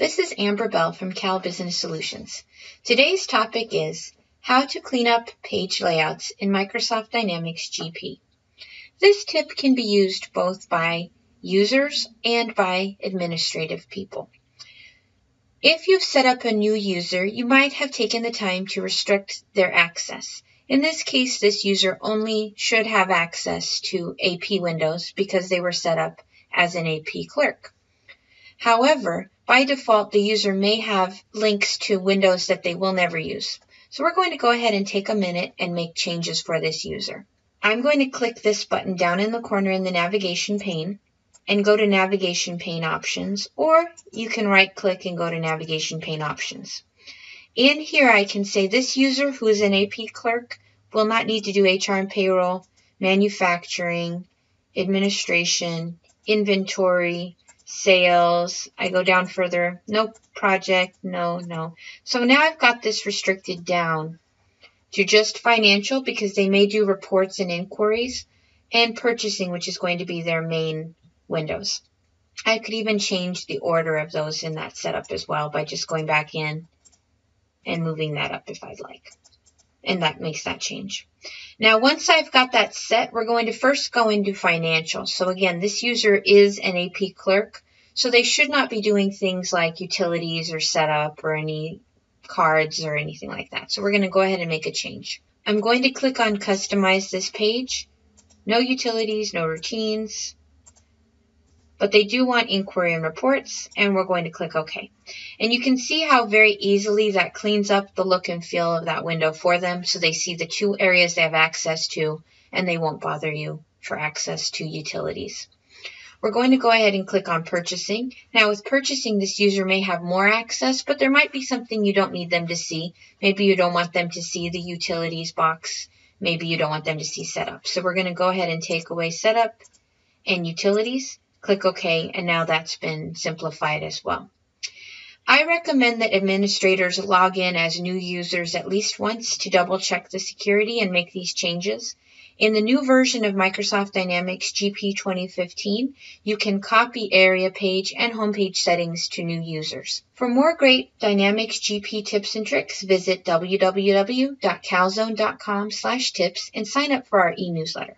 This is Amber Bell from Cal Business Solutions. Today's topic is how to clean up page layouts in Microsoft Dynamics GP. This tip can be used both by users and by administrative people. If you've set up a new user, you might have taken the time to restrict their access. In this case, this user only should have access to AP windows because they were set up as an AP clerk. However, by default, the user may have links to windows that they will never use. So we're going to go ahead and take a minute and make changes for this user. I'm going to click this button down in the corner in the navigation pane and go to Navigation Pane Options, or you can right-click and go to Navigation Pane Options. In here, I can say this user who is an AP clerk will not need to do HR and payroll, manufacturing, administration, inventory, sales. I go down further. Nope. Project. No. So now I've got this restricted down to just financial because they may do reports and inquiries, and purchasing, which is going to be their main windows. I could even change the order of those in that setup as well by just going back in and moving that up if I'd like. And that makes that change. Now, once I've got that set, we're going to first go into financial. So again, this user is an AP clerk, so they should not be doing things like utilities or setup or any cards or anything like that. So we're going to go ahead and make a change. I'm going to click on Customize this page. No utilities, no routines. But they do want inquiry and reports, and we're going to click OK. And you can see how very easily that cleans up the look and feel of that window for them, so they see the two areas they have access to, and they won't bother you for access to utilities. We're going to go ahead and click on Purchasing. Now with Purchasing, this user may have more access, but there might be something you don't need them to see. Maybe you don't want them to see the utilities box. Maybe you don't want them to see Setup. So we're going to go ahead and take away Setup and Utilities. Click OK, and now that's been simplified as well. I recommend that administrators log in as new users at least once to double check the security and make these changes. In the new version of Microsoft Dynamics GP 2015, you can copy area page and homepage settings to new users. For more great Dynamics GP tips and tricks, visit www.calzone.com/tips and sign up for our e-newsletter.